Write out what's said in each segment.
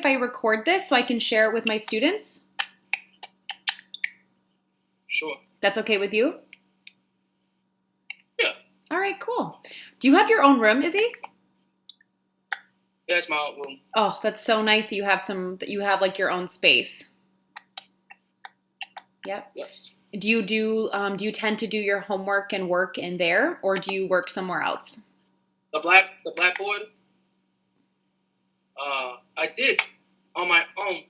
I record this so I can share it with my students? Sure. That's okay with you? Yeah. All right, cool. Do you have your own room, Izzy? Yeah, it's my own room. Oh, that's so nice that you have like your own space. Yep. Yes. Do you tend to do your homework and work in there, or do you work somewhere else? The blackboard. I did on my own,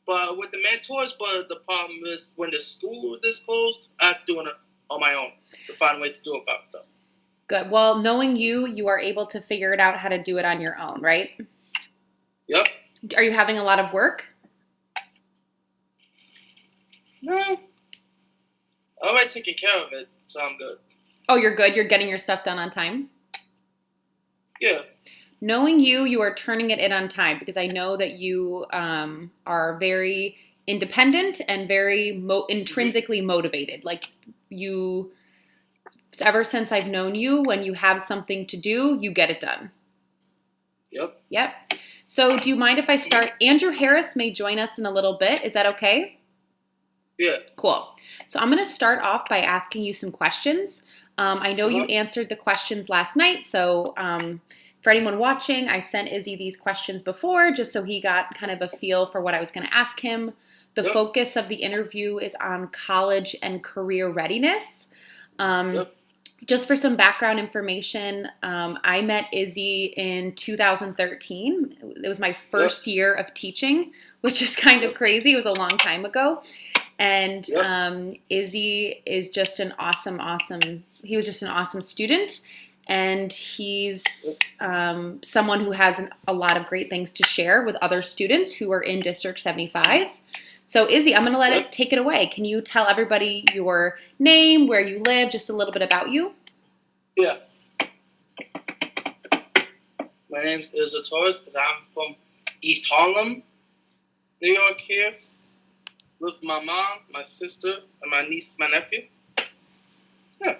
but with the mentors. But the problem is when the school is closed, I'm doing it on my own to find a way to do it by myself. Good. Well, knowing you, you are able to figure it out how to do it on your own, right? Yep. Are you having a lot of work? No. I'm already taking care of it, so I'm good. Oh, you're good. You're getting your stuff done on time? Yeah. Knowing you, you are turning it in on time because I know that you are very independent and very intrinsically motivated. Like you, ever since I've known you, when you have something to do, you get it done. Yep. Yep. So do you mind if I start? Andrew Harris may join us in a little bit. Is that okay? Yeah. Cool. So I'm going to start off by asking you some questions. I know you answered the questions last night, so for anyone watching, I sent Izzy these questions before just so he got kind of a feel for what I was going to ask him. The focus of the interview is on college and career readiness. Just for some background information, I met Izzy in 2013. It was my first year of teaching, which is kind of crazy. It was a long time ago. And Izzy is just an he was just an awesome student. And he's someone who has a lot of great things to share with other students who are in District 75. So Izzy, I'm going to take it away. Can you tell everybody your name, where you live, just a little bit about you? Yeah. My name's Izzy Torres. I'm from East Harlem, New York here. Live with my mom, my sister, and my niece, my nephew. Yeah.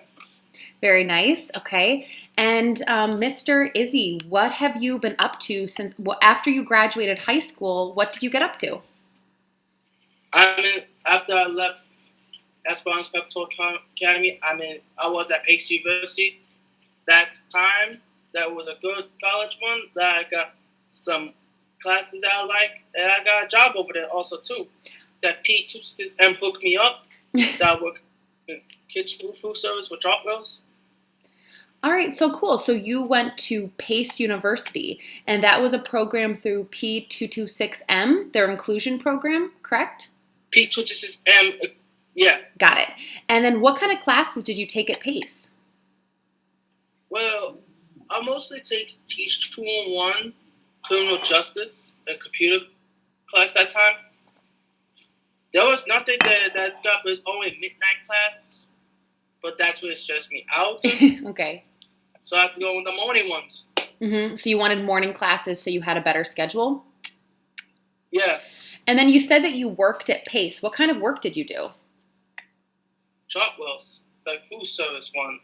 Very nice. Okay. And Mr. Izzy, what have you been up to since after you graduated high school? What did you get up to? After I left Esperance Preparatory Academy, I was at Pace University. That time, that was a good college one. That I got some classes that I like, and I got a job over there also too. That P26M hooked me up. That I work in kitchen food service with Chartwells. All right, so cool. So you went to Pace University, and that was a program through P226M, their inclusion program, correct? P226M, yeah. Got it. And then what kind of classes did you take at Pace? Well, I mostly teach 2-on-1 criminal justice and computer class that time. There was nothing that got, but it's only midnight class, but that's what stressed me out. Okay. So I have to go with the morning ones. Mm-hmm. So you wanted morning classes so you had a better schedule? Yeah. And then you said that you worked at Pace. What kind of work did you do? Chartwells, the food service one.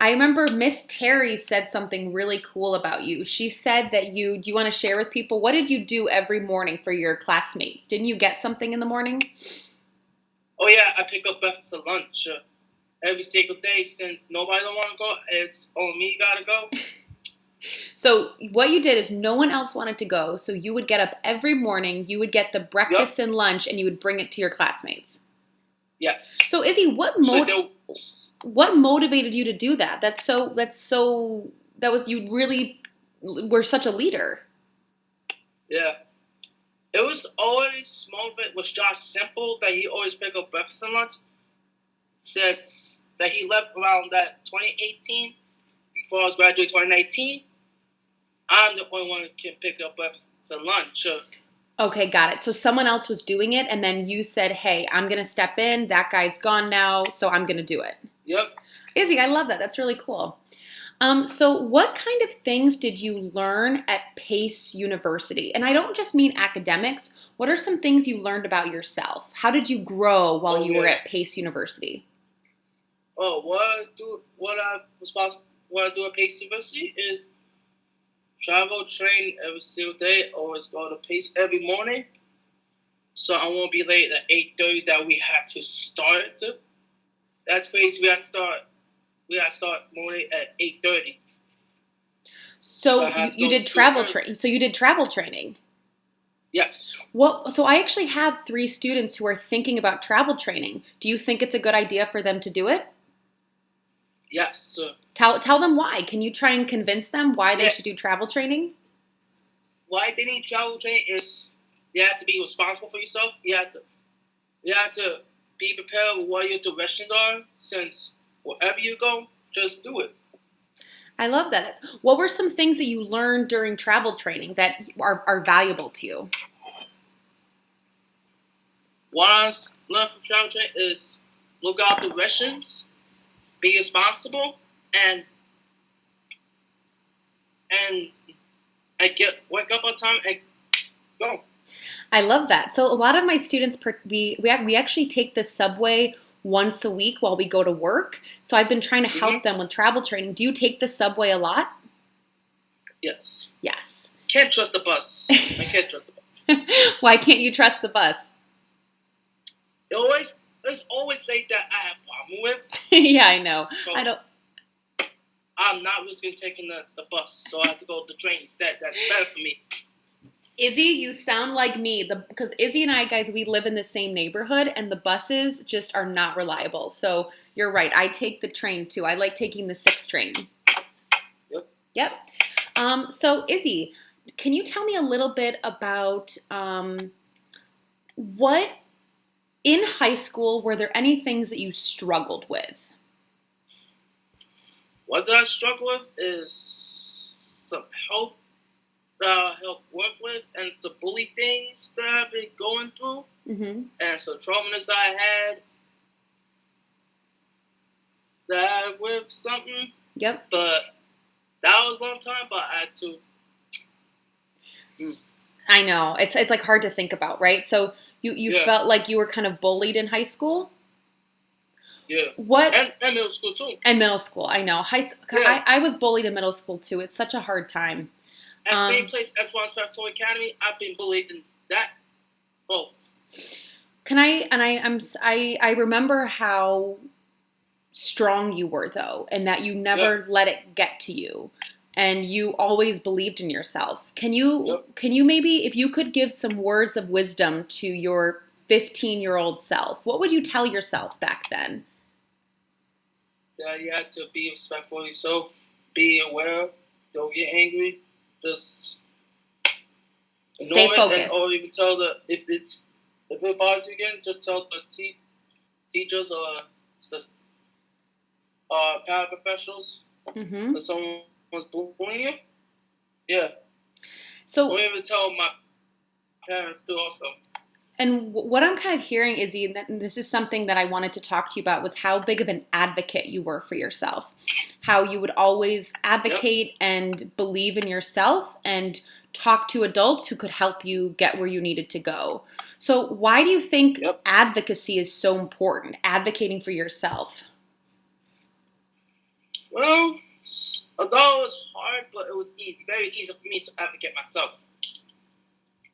I remember Miss Terry said something really cool about you. She said that do you want to share with people, what did you do every morning for your classmates? Didn't you get something in the morning? Oh, yeah, I pick up breakfast and lunch every single day since nobody don't want to go. It's only me got to go. So what you did is no one else wanted to go, so you would get up every morning, you would get the breakfast and lunch, and you would bring it to your classmates. Yes. So Izzy, what motivated you to do that? You really were such a leader. Yeah. It was always motivated was Josh Simple that he always picked up breakfast and lunch. Says that he left around that 2018 before I was graduating 2019. I'm the only one who can pick up breakfast and lunch. Okay, got it. So someone else was doing it, and then you said, hey, I'm going to step in. That guy's gone now, so I'm going to do it. Yep. Izzy, I love that. That's really cool. So what kind of things did you learn at Pace University? And I don't just mean academics. What are some things you learned about yourself? How did you grow while you were at Pace University? Oh, what I do at Pace University is travel train every single day. Always go to pace every morning, so I won't be late at 8:30 that we had to start. That's crazy. We had to start. We had to start morning at 8:30. So So I had to you go to did school travel early. train. So you did travel training. Yes. Well, so I actually have 3 students who are thinking about travel training. Do you think it's a good idea for them to do it? Yes. Tell them why. Can you try and convince them why they Yeah. should do travel training? Why they need travel training is you have to be responsible for yourself. You have to be prepared with what your directions are. Since wherever you go, just do it. I love that. What were some things that you learned during travel training that are valuable to you? What I learned from travel training is look out directions, be responsible, and and get wake up on time and go. I love that. So a lot of my students, we actually take the subway once a week while we go to work. So I've been trying to help them with travel training. Do you take the subway a lot? Yes. Yes. Can't trust the bus. I can't trust the bus. Why can't you trust the bus? It's always late that I have problem with. Yeah, I know. So I don't. I'm not risking taking the bus, so I have to go with the train instead. That's better for me. Izzy, you sound like me. Because Izzy and I, guys, we live in the same neighborhood, and the buses just are not reliable. So you're right. I take the train too. I like taking the 6 train. Yep. Yep. So Izzy, can you tell me a little bit about what in high school were there any things that you struggled with? What did I struggle with is some help that I help work with and some bully things that I've been going through Mm-hmm. and some traumas I had that with something. Yep. But that was a long time, but I had to. I know. It's like hard to think about, right? So you Yeah. felt like you were kind of bullied in high school? Yeah. What? And middle school too. And middle school, I know. Yeah. I was bullied in middle school too. It's such a hard time. At same place as Swan Preparatory Academy, I've been bullied in that both. Can I? And I remember how strong you were though, and that you never let it get to you, and you always believed in yourself. Can you maybe, if you could give some words of wisdom to your 15-year-old self, what would you tell yourself back then? That you have to be respectful of yourself, be aware, don't get angry, just Stay ignore it, focused. or you can tell if it bothers you again, just tell the teachers or just paraprofessionals Mm-hmm. that someone's bullying you. Yeah. So, don't even tell my parents too also. and what I'm kind of hearing, Izzy, and this is something that I wanted to talk to you about, was how big of an advocate you were for yourself. How you would always advocate and believe in yourself and talk to adults who could help you get where you needed to go. So why do you think advocacy is so important, advocating for yourself? Well, although it was hard, but it was easy, very easy for me to advocate myself.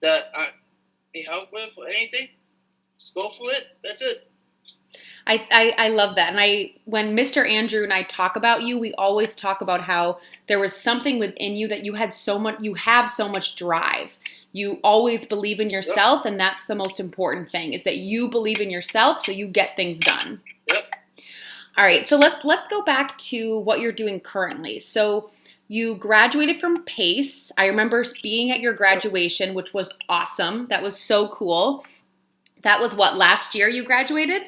That I need help with or anything, just go for it. That's it. I love that. And when Mr. Andrew and I talk about you, we always talk about how there was something within you that you have so much drive. You always believe in yourself, and that's the most important thing, is that you believe in yourself so you get things done. Yep. All right, so let's go back to what you're doing currently. So you graduated from PACE. I remember being at your graduation, which was awesome. That was so cool. That was what, last year you graduated?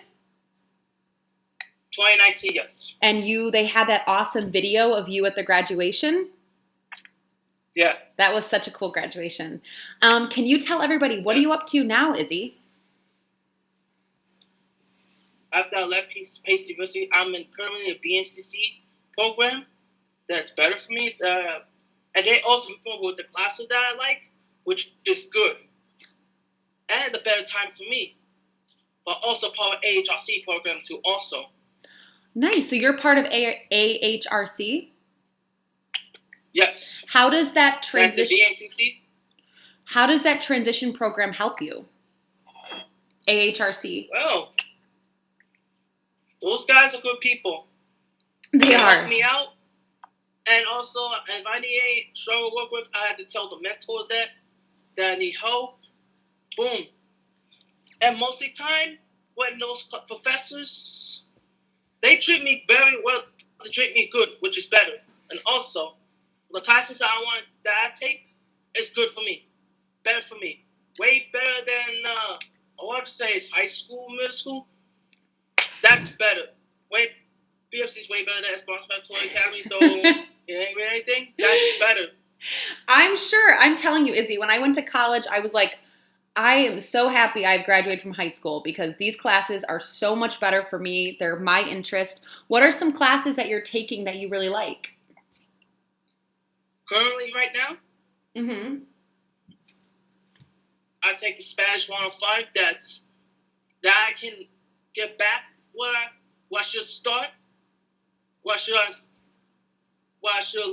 2019, yes. And they had that awesome video of you at the graduation? Yeah. That was such a cool graduation. Can you tell everybody, what are you up to now, Izzy? After I left Pace University, I'm currently a BMCC program that's better for me. And they also put with the classes that I like, which is good. And a better time for me. But also part of AHRC program too also. Nice. So you're part of AHRC? Yes. How does that That's a transition? BMCC. How does that transition program help you? AHRC. Well, those guys are good people. They help are. me out. And also, if I need any struggle to work with, I had to tell the mentors that I need help. Boom. And most of the time, when those professors, they treat me very well. They treat me good, which is better. And also, the classes that I take is good for me. Better for me. Way better than, I want to say it's high school, middle school. That's better. BFC is way better than Sponsored by Torres Academy, though it ain't really anything. That's better. I'm sure. I'm telling you, Izzy, when I went to college, I was like, I am so happy I've graduated from high school because these classes are so much better for me. They're my interest. What are some classes that you're taking that you really like? Currently, right now, Mm-hmm. I take a Spanish 105 that I can get back where I should start, where I should have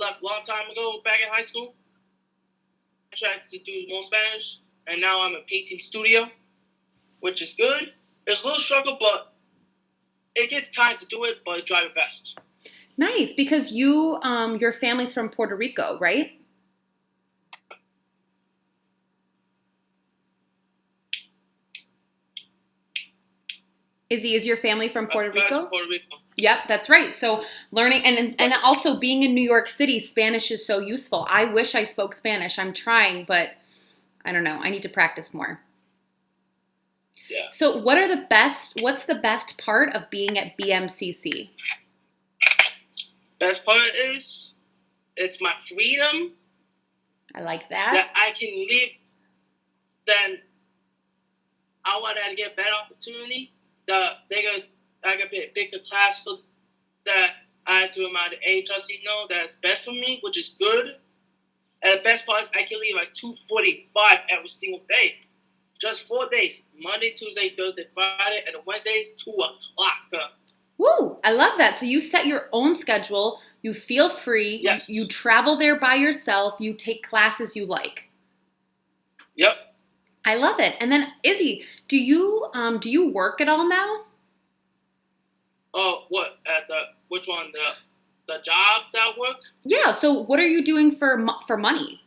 left a long time ago back in high school. I tried to do more Spanish, and now I'm a painting studio, which is good. It's a little struggle, but it gets time to do it, but I try my best. Nice, because your family's from Puerto Rico, right? Izzy, is your family from Puerto Rico? Puerto Rico. Yep, that's right. So learning and Yes. also being in New York City, Spanish is so useful. I wish I spoke Spanish. I'm trying, but I don't know. I need to practice more. Yeah. So what's the best part of being at BMCC? Best part is it's my freedom I like that. that I can live. Then I want to get a better opportunity. I could pick a class for that I had to remind the HRC that's best for me, which is good. And the best part is I can leave at 2:45 every single day. Just 4 days. Monday, Tuesday, Thursday, Friday, and Wednesdays, 2 o'clock. Woo! I love that. So you set your own schedule. You feel free. Yes. You travel there by yourself. You take classes you like. Yep. I love it. And then Izzy, do you work at all now? Oh, what? Which one? The jobs that work? Yeah. So what are you doing for money?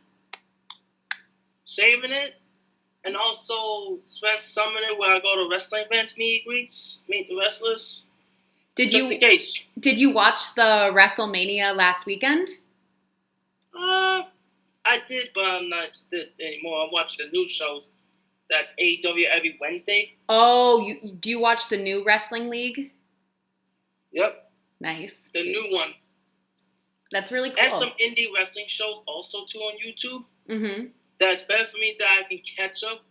Saving it. And also spend some of it where I go to wrestling events, meet the wrestlers. The case. Did you watch the WrestleMania last weekend? I did, but I'm not interested anymore. I'm watching the news shows. That's AEW every Wednesday. Oh, do you watch the new Wrestling League? Yep. Nice. The new one. That's really cool. And some indie wrestling shows also too on YouTube. Mm-hmm. That's better for me that I can catch up.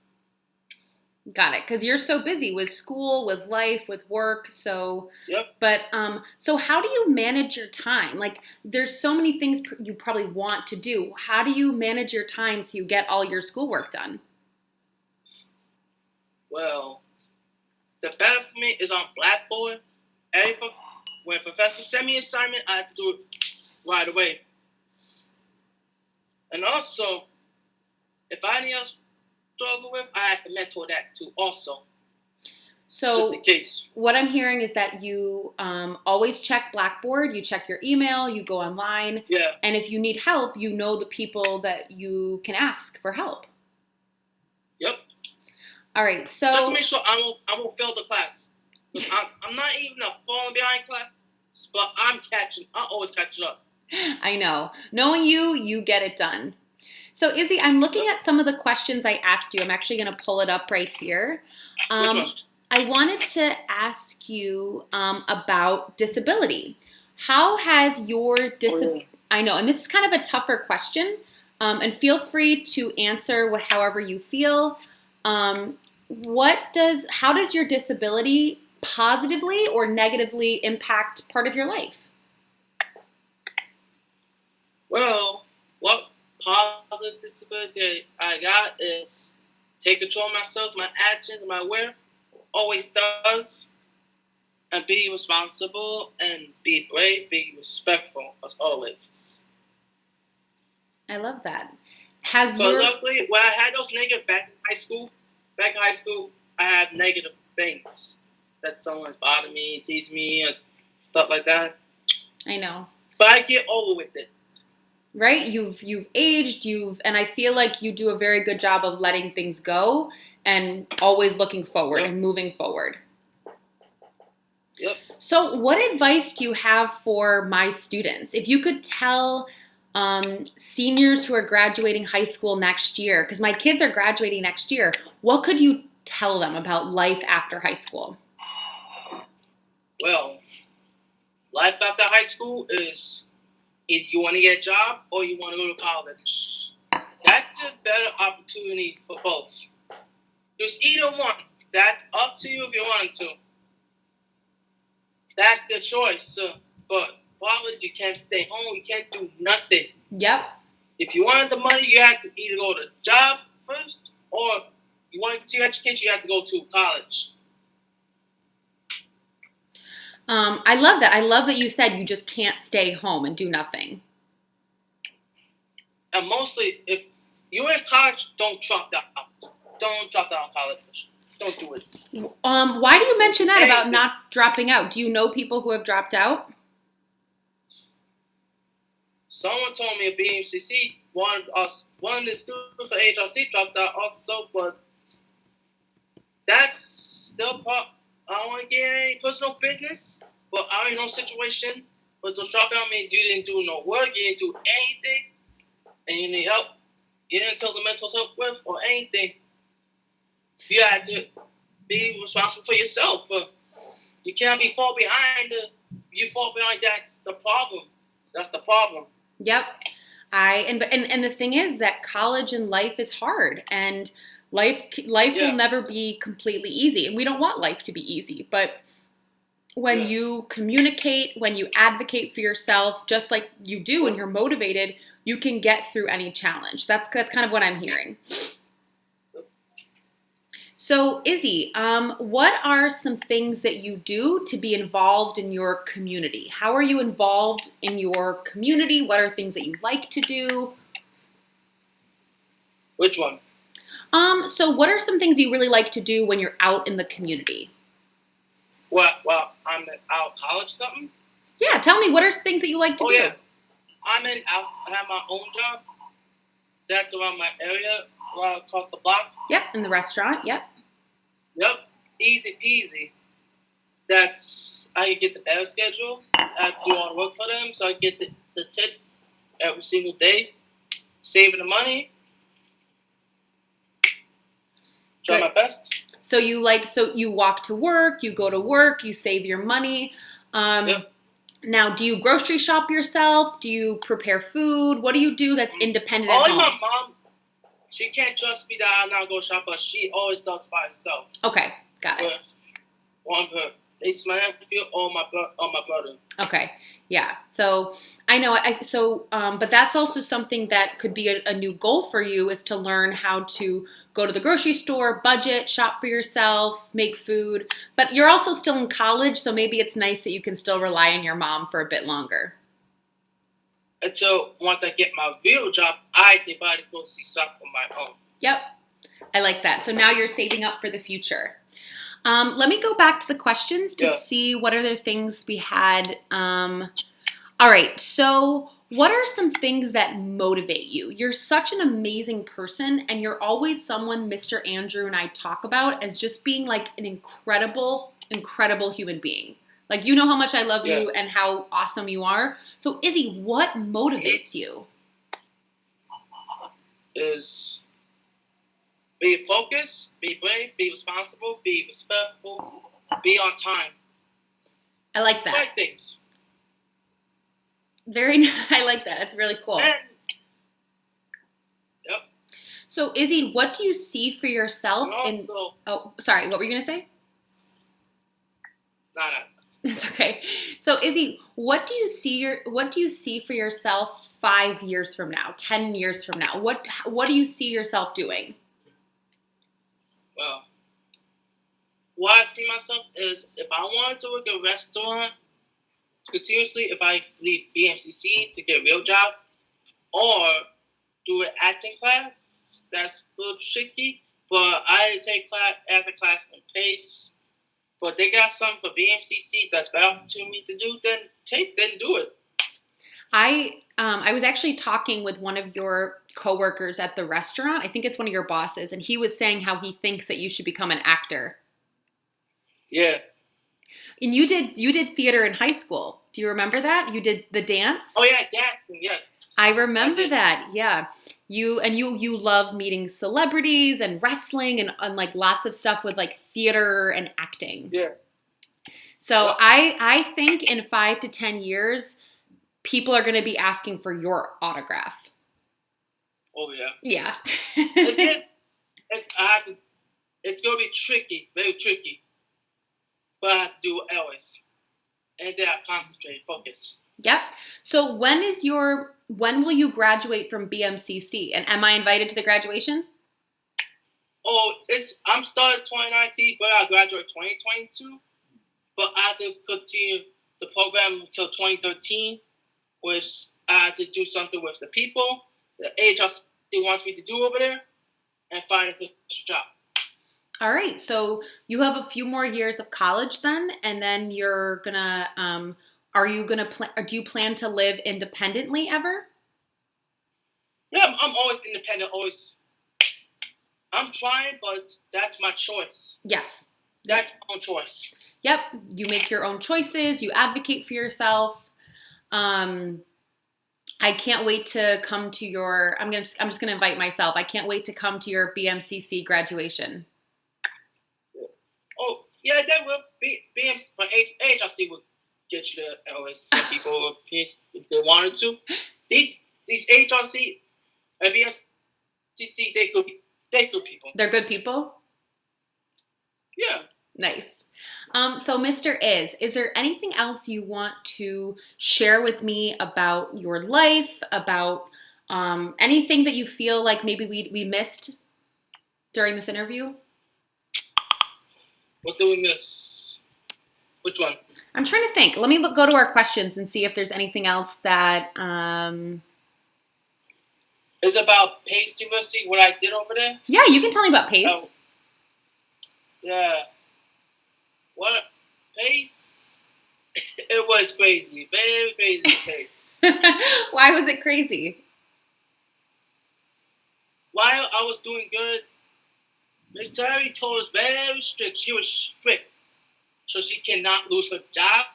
Got it, because you're so busy with school, with life, with work. So, yep. But so how do you manage your time? Like, there's so many things you probably want to do. How do you manage your time so you get all your schoolwork done? Well, the better for me is on Blackboard. When professors send me an assignment, I have to do it right away. And also, if I need else struggle with, I have to mentor that too also. So just in case. What I'm hearing is that you always check Blackboard, you check your email, you go online. Yeah. And if you need help, you know the people that you can ask for help. Yep. All right, so just to make sure I won't fail the class. I'm not even falling behind class, but I'm always catching up. I know. Knowing you get it done. So Izzy, I'm looking at some of the questions I asked you. I'm actually going to pull it up right here. Which one? I wanted to ask you about disability. How has your disability... I know, and this is kind of a tougher question, and feel free to answer however you feel. How does your disability positively or negatively impact part of your life? Well, what positive disability I got is take control of myself, my actions, my will. Always does. And be responsible and be brave, be respectful as always. I love that. Has But your luckily, when I had those negative back in high school, I had negative things that someone's bothered me, teased me, and stuff like that. I know. But I get over with it. Right? You've aged, and I feel like you do a very good job of letting things go and always looking forward Yep. and moving forward. Yep. So, what advice do you have for my students? If you could tell seniors who are graduating high school next year, because my kids are graduating next year, what could you tell them about life after high school? Well, life after high school is either you want to get a job or you want to go to college. That's a better opportunity for both. Just either one. That's up to you if you want to. That's the choice. But problem is you can't stay home. You can't do nothing. Yep. If you wanted the money, you had to either go to job first, or you want to continue education, you have to go to college. I love that. I love that you said you just can't stay home and do nothing. And mostly, if you're in college, don't drop out. Don't drop out of college. Don't do it. Why do you mention that about not dropping out? Do you know people who have dropped out? Someone told me at BMCC, one of the students for HRC dropped out also, but that's still part. I don't want to get any personal business, but I already know situation. But those dropping out means you didn't do no work, you didn't do anything, and you need help. You didn't tell the mental health with or anything. You had to be responsible for yourself. You cannot be fall behind. You fall behind. That's the problem. That's the problem. Yep. And the thing is that college and life is hard, and life will never be completely easy, and we don't want life to be easy. But when you communicate, when you advocate for yourself, just like you do, and you're motivated, you can get through any challenge. That's kind of what I'm hearing. So, Izzy, what are some things that you do to be involved in your community? How are you involved in your community? What are things that you like to do? Which one? So what are some things you really like to do when you're out in the community? Well, I'm out of college or something? Yeah, tell me, what are things that you like to do? Yeah. I have my own job. That's around my area, across the block. Yep, in the restaurant, yep. Yep, easy peasy. I get the better schedule. I do all the work for them, so I get the tips every single day. Saving the money. Try my best. So you walk to work, you go to work, you save your money. Yep. Now, do you grocery shop yourself? Do you prepare food? What do you do that's independent at Only home? my mom. She can't trust me that I'll not go shop, but she always does by herself. Okay, got it. With one of her, it's my nephew or my brother. Okay, yeah. So I know. But that's also something that could be a new goal for you, is to learn how to go to the grocery store, budget, shop for yourself, make food. But you're also still in college, so maybe it's nice that you can still rely on your mom for a bit longer. Until once I get my real job, I can buy the grocery shop on my own. Yep, I like that. So now you're saving up for the future. Let me go back to the questions to see what other things we had. All right, so what are some things that motivate you? You're such an amazing person, and you're always someone Mr. Andrew and I talk about as just being like an incredible, incredible human being. Like, you know how much I love you and how awesome you are. So, Izzy, what motivates you? Is be focused, be brave, be responsible, be respectful, be on time. I like that. 5 things. I like that. It's really cool. Yep. So, Izzy, what do you see for yourself Oh, sorry. What were you going to say? No. It's okay. So, Izzy, what do you see for yourself 5 years from now, 10 years from now? What do you see yourself doing? Well, what I see myself is, if I wanted to work at a restaurant continuously, if I leave BMCC to get a real job, or do an acting class. That's a little tricky, but I take acting class in Pace. But they got something for BMCC that's better to me to do. Then do it. I was actually talking with one of your coworkers at the restaurant. I think it's one of your bosses, and he was saying how he thinks that you should become an actor. Yeah. And you did theater in high school. Do you remember that? You did the dance? Oh yeah, dancing, yes. I remember that. Yeah. You love meeting celebrities and wrestling and like lots of stuff with like theater and acting. Yeah. So Yep. I think in 5 to 10 years, people are going to be asking for your autograph. Oh yeah. Yeah. It's gonna be tricky, very tricky. But I have to do it always. And then I concentrate, focus. Yep. So when will you graduate from BMCC? And am I invited to the graduation? Oh, I'm starting 2019, but I graduate 2022. But I have to continue the program until 2013, which I have to do something with the people, the agency wants me to do over there, and find a good job. All right. So you have a few more years of college then, and then you're gonna. Are you gonna plan? Or do you plan to live independently ever? Yeah, I'm always independent. Always. I'm trying, but that's my choice. Yes. That's my own choice. Yep. You make your own choices. You advocate for yourself. I can't wait to come to your. I'm just gonna invite myself. I can't wait to come to your BMCC graduation. Oh yeah, that will be BMC. But HRC will get you to always send people if they wanted to. These HRC and BMC, they good people. They're good people? Yeah. Nice. So Mr. Is there anything else you want to share with me about your life, about anything that you feel like maybe we missed during this interview? What do we miss? Which one? I'm trying to think. Let me go to our questions and see if there's anything else that... It's about Pace University, what I did over there? Yeah, you can tell me about Pace. Oh. Yeah. What? Pace? It was crazy. Very crazy Pace. Why was it crazy? While I was doing good, Miss Terry told us very strict. She was strict. So she cannot lose her job.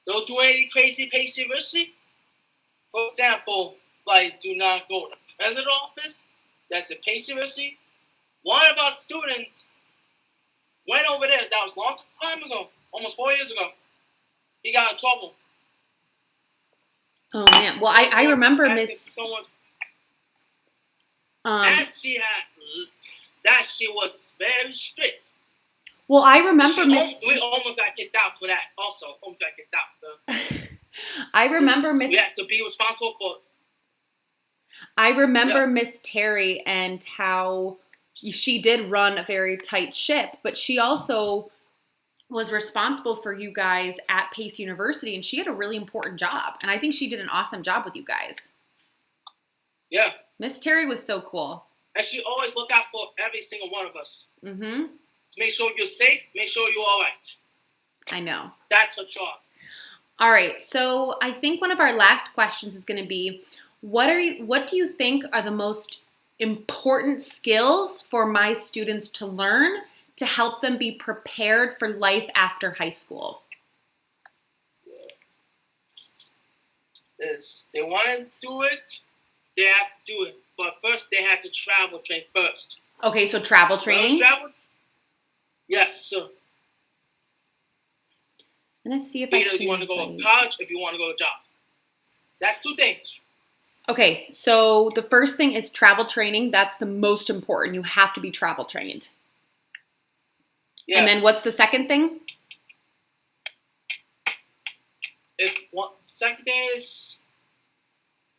Don't do any crazy Pace University. For example, like do not go to the president's office. That's a Pace University. One of our students went over there. That was a long time ago, almost 4 years ago. He got in trouble. Oh man! Well, I remember Miss. That she was very strict. Well, I remember Miss. We almost got kicked out for that. Also, almost got kicked out. I remember Miss. We had to be responsible for. I remember Miss Terry and how she did run a very tight ship, but she also was responsible for you guys at Pace University, and she had a really important job. And I think she did an awesome job with you guys. Yeah. Miss Terry was so cool. And she always looked out for every single one of us. Mm-hmm. Make sure you're safe. Make sure you're all right. I know. That's her job. All right. So I think one of our last questions is going to be, what do you think are the most important skills for my students to learn to help them be prepared for life after high school? If they want to do it, they have to do it. But first, they have to travel train first. Okay, so travel training? Yes, sir. I'm going to see if Either you want to go to college, if you want to go to job. That's two things. Okay, so the first thing is travel training. That's the most important. You have to be travel trained. Yeah. And then what's the second thing? Second thing is,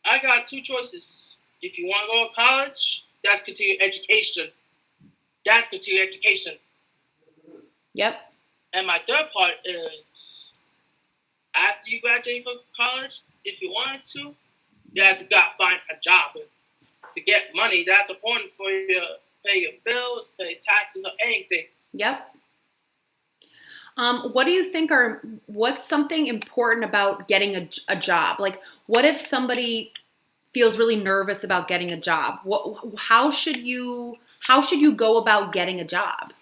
I got two choices. If you want to go to college, that's continued education. That's continued education. Yep. And my third part is, after you graduate from college, if you wanted to, You have to find a job to get money. That's important for you to pay your bills, pay taxes, or anything. Yep. What do you think what's something important about getting a job? Like, what if somebody feels really nervous about getting a job? How should you go about getting a job?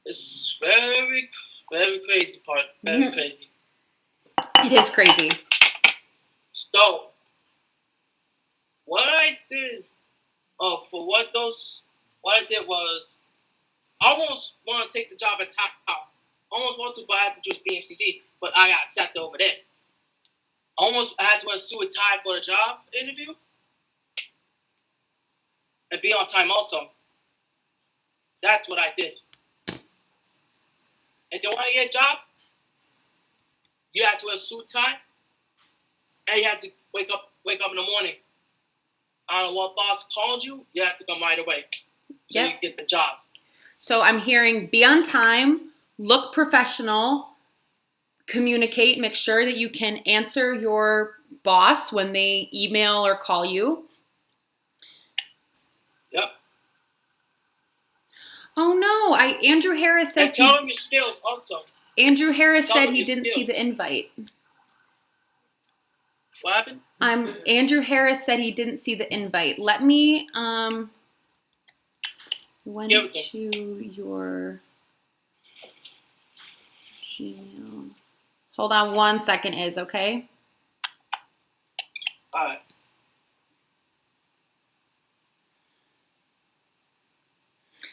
It's very, very crazy part. Very crazy. It is crazy. So, what I did was, I almost want to take the job at Top. Almost want to, but I had to choose BMCC. But I got accepted over there. Almost I had to sue a tie for the job interview. And be on time also. That's what I did. If you want to get a job, you have to wear a suit tie. And you have to wake up in the morning. I don't know what boss called you. You have to come right away. So you get the job. So I'm hearing be on time, look professional, communicate, make sure that you can answer your boss when they email or call you. Yep. Oh no, Andrew Harris says and tell him your skills also. Andrew Harris said he didn't see the invite. What happened? Andrew Harris said he didn't see the invite. Let me went to your Gmail. Hold on 1 second, okay? All right.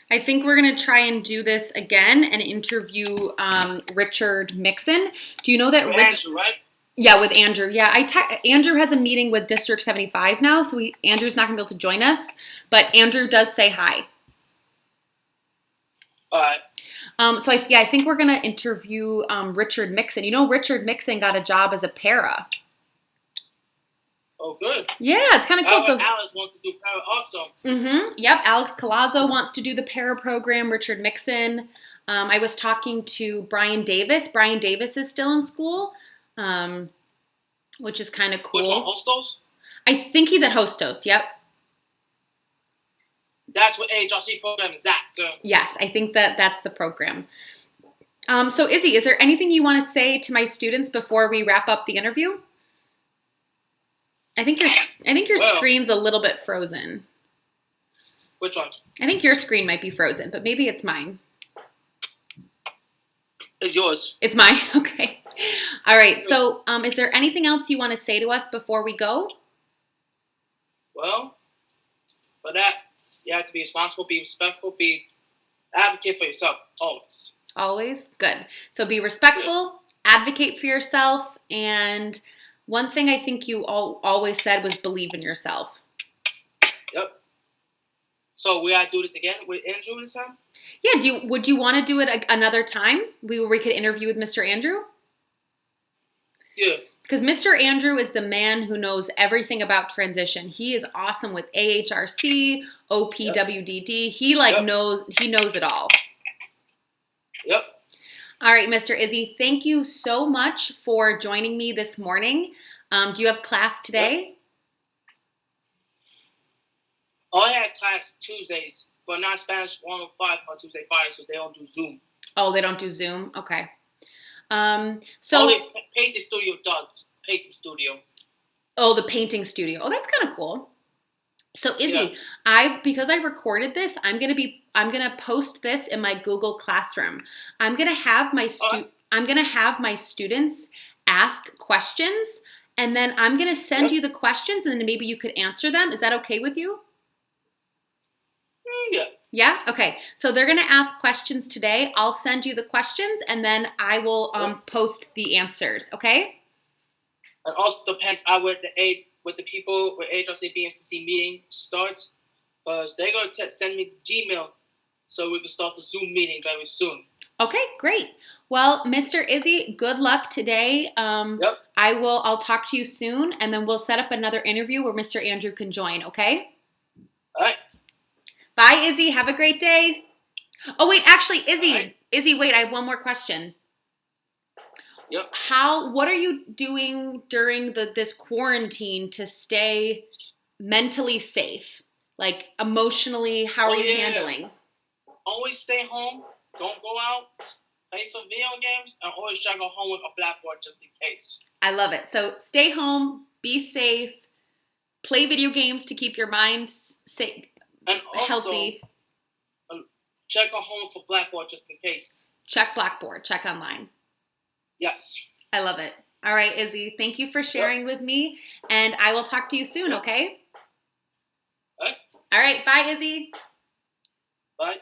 I think we're going to try and do this again and interview Richard Mixon. Do you know that Andrew, right? Yeah, with Andrew. Yeah, Andrew has a meeting with District 75 now, so Andrew's not going to be able to join us, but Andrew does say hi. All right. So I think we're going to interview Richard Mixon. You know, Richard Mixon got a job as a para. Oh, good. Yeah, it's kind of cool. So Alex wants to do para also. Yep, Alex Collazo wants to do the para program. Richard Mixon. I was talking to Brian Davis. Brian Davis is still in school, which is kind of cool. Which one, Hostos? I think he's at Hostos. Yep. That's what AHRC program is at. Yes, I think that's the program. So Izzy, is there anything you want to say to my students before we wrap up the interview? I think your screen's a little bit frozen. Which one? I think your screen might be frozen, but maybe it's mine. It's yours. It's mine? Okay. All right. So is there anything else you want to say to us before we go? Well, for that, you have to be responsible, be respectful, advocate for yourself, always. Always? Good. So be respectful, advocate for yourself, and one thing I think you always said was believe in yourself. Yep. So we gotta do this again with Andrew this time? Yeah. Would you want to do it another time? We could interview with Mr. Andrew? Yeah. Because Mr. Andrew is the man who knows everything about transition. He is awesome with AHRC, OPWDD. He knows it all. Yep. All right, Mr. Izzy, thank you so much for joining me this morning. Do you have class today? Yep. Oh, I had class Tuesdays, but not Spanish 105 on Tuesday, Friday, so they don't do Zoom. Oh, they don't do Zoom? Okay. Only Painting Studio does. Painting Studio. Oh, the painting studio. Oh, that's kind of cool. So Izzy, because I recorded this, I'm gonna post this in my Google Classroom. I'm gonna have my students ask questions, and then I'm gonna send you the questions, and then maybe you could answer them. Is that okay with you? Yeah. Yeah? Okay. So they're going to ask questions today. I'll send you the questions, and then I will post the answers. Okay? It also depends on with the people with HRC BMCC meeting starts, because they're going to send me Gmail so we can start the Zoom meeting very soon. Okay, great. Well, Mr. Izzy, good luck today. Yep. I'll talk to you soon, and then we'll set up another interview where Mr. Andrew can join, okay? All right. Bye, Izzy. Have a great day. Oh, wait, actually, Izzy. Right. Izzy, wait, I have one more question. Yep. What are you doing during this quarantine to stay mentally safe? Like emotionally, how are you handling? Always stay home. Don't go out. Play some video games, and always try to go home with a blackboard just in case. I love it. So stay home, be safe, play video games to keep your mind safe, and also, healthy. Check a home for blackboard just in case. Check Blackboard. Check online. Yes. I love it. All right, Izzy. Thank you for sharing with me, and I will talk to you soon. Okay. Okay. All right. Bye, Izzy. Bye.